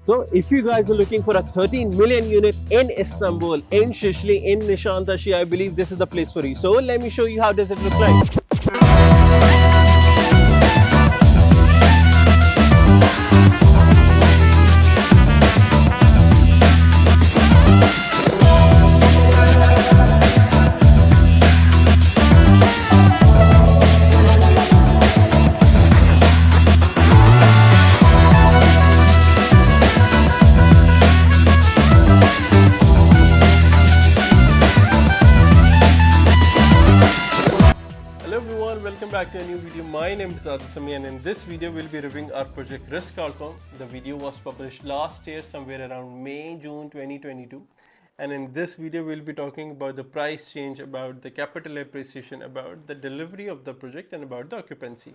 So if you guys are looking for a 13 million unit in Istanbul, in Sisli, in Nisantasi, I believe this is the place for you. So let me show you how does it look like. Welcome back to a new video. My name is Adil Sami, and in this video we'll be reviewing our project Ritz Carlton. The video was published last year somewhere around May-June 2022, and in this video we'll be talking about the price change, about the capital appreciation, about the delivery of the project, and about the occupancy.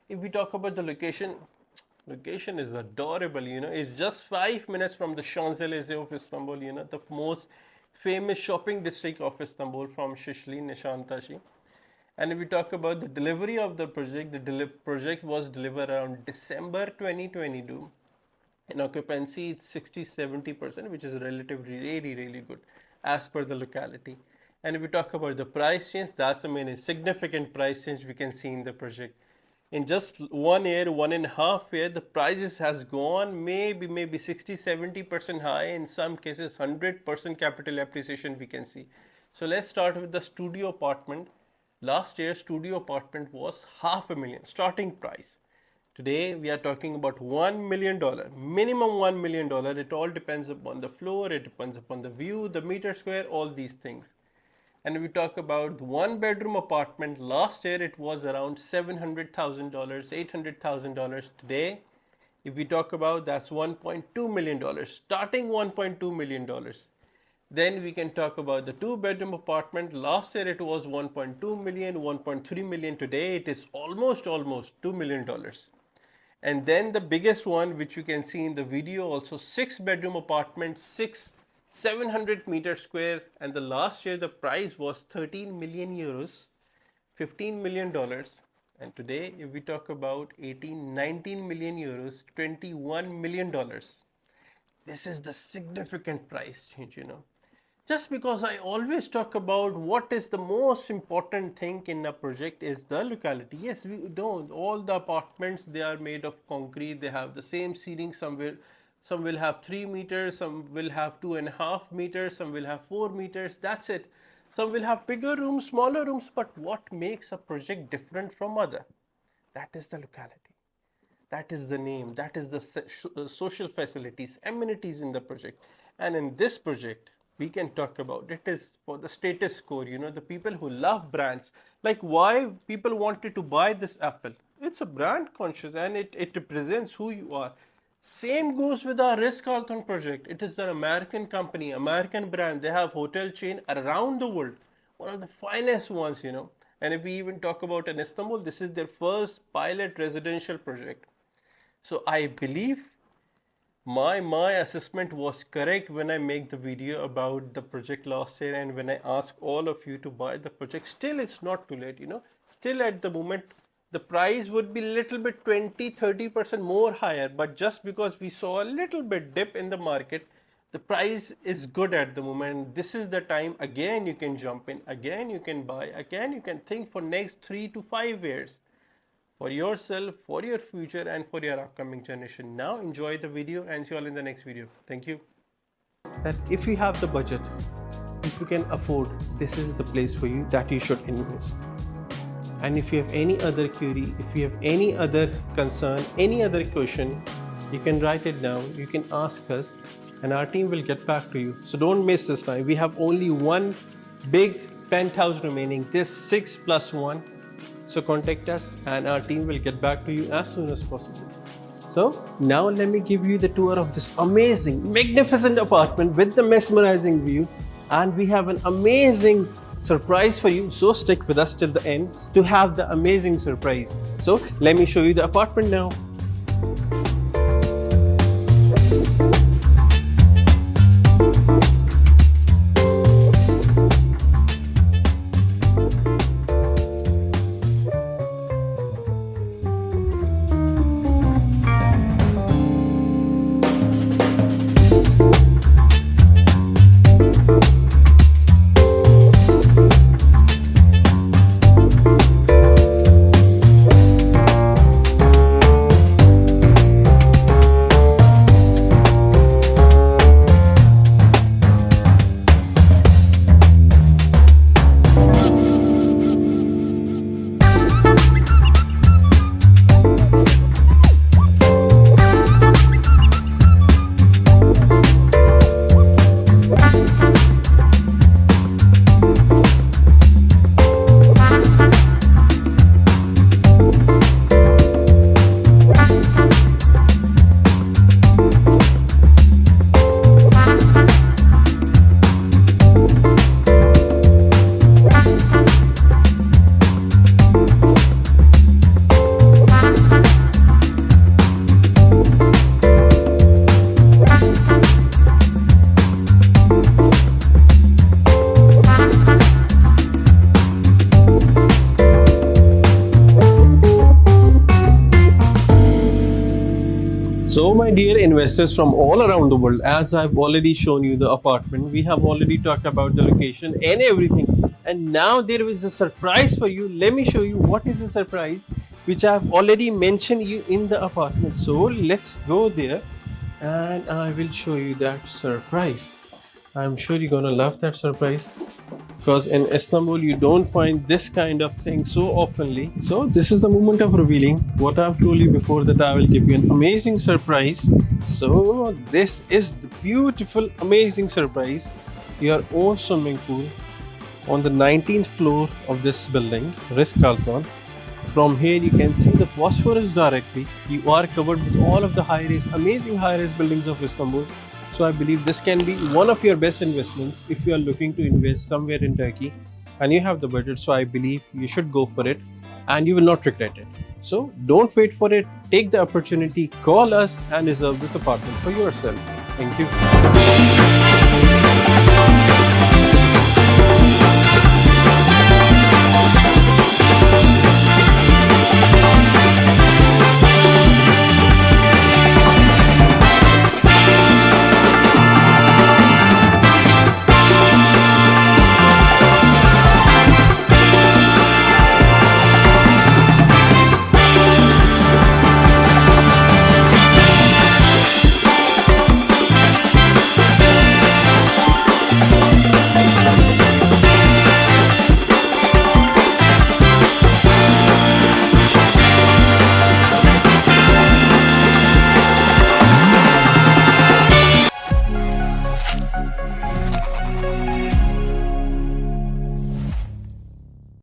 If we talk about the location is adorable, it's just 5 minutes from the Champs-Élysées of Istanbul, the most famous shopping district of Istanbul, from Sisli-Nisantasi. And if we talk about the delivery of the project, the project was delivered around December 2022. In occupancy, it's 60-70%, which is relatively really good as per the locality. And if we talk about the price change, that's the main significant price change we can see in the project. In just 1 year, 1.5 years, the prices has gone maybe 60-70% high. In some cases, 100% capital appreciation we can see. So let's start with the studio apartment. Last year, studio apartment was $500,000 starting price. Today, we are talking about $1 million, minimum $1 million. It all depends upon the floor, it depends upon the view, the meter square, all these things. And if we talk about one bedroom apartment, last year it was around $700,000, $800,000. Today, if we talk about, that's $1.2 million, starting $1.2 million. Then we can talk about the 2-bedroom apartment. Last year it was 1.2 million, 1.3 million. Today it is almost $2 million. And then the biggest one, which you can see in the video also, 6-bedroom apartment, 700 meter square. And the last year the price was 13 million euros, $15 million. And today if we talk about 19 million euros, $21 million. This is the significant price change, Just because I always talk about what is the most important thing in a project is the locality. Yes, we don't. All the apartments, they are made of concrete. They have the same ceiling. Some will have 3 meters. Some will have 2.5 meters. Some will have 4 meters. That's it. Some will have bigger rooms, smaller rooms. But what makes a project different from other? That is the locality. That is the name. That is the social facilities, amenities in the project. And in this project, we can talk about it is for the status quo, the people who love brands. Like why people wanted to buy this Apple. It's a brand conscious and it represents who you are. Same goes with our Ritz Carlton project. It is an American company, American brand. They have hotel chain around the world. One of the finest ones, And if we even talk about in Istanbul, this is their first pilot residential project. So I believe my assessment was correct when I make the video about the project last year, and when I ask all of you to buy the project. Still it's not too late, Still at the moment the price would be little bit 20-30% more higher, but just because we saw a little bit dip in the market, the price is good at the moment. This is the time again you can jump in, again you can buy, again you can think for next 3 to 5 years. For yourself, for your future, and for your upcoming generation. Now enjoy the video and see you all in the next video. Thank you. That if you have the budget, if you can afford, this is the place for you that you should invest. And if you have any other query, if you have any other concern, any other question, you can write it down, you can ask us, and our team will get back to you. So don't miss this time. We have only one big penthouse remaining, this 6+1. So contact us and our team will get back to you as soon as possible. So now let me give you the tour of this amazing, magnificent apartment with the mesmerizing view. And we have an amazing surprise for you. So stick with us till the end to have the amazing surprise. So let me show you the apartment now. investors from all around the world. As I've already shown you the apartment, we have already talked about the location and everything, and now there is a surprise for you. Let me show you what is the surprise which I've already mentioned you in the apartment. So let's go there and I will show you that surprise. I'm sure you're gonna love that surprise, because in Istanbul you don't find this kind of thing so oftenly. So this is the moment of revealing what I've told you before, that I will give you an amazing surprise. So this is the beautiful, amazing surprise, your own swimming pool on the 19th floor of this building, Ritz-Carlton. From here you can see the Bosphorus directly. You are covered with all of the high-rise, amazing high-rise buildings of Istanbul. So I believe this can be one of your best investments if you are looking to invest somewhere in Turkey and you have the budget. So I believe you should go for it and you will not regret it. So don't wait for it. Take the opportunity, call us and reserve this apartment for yourself. Thank you.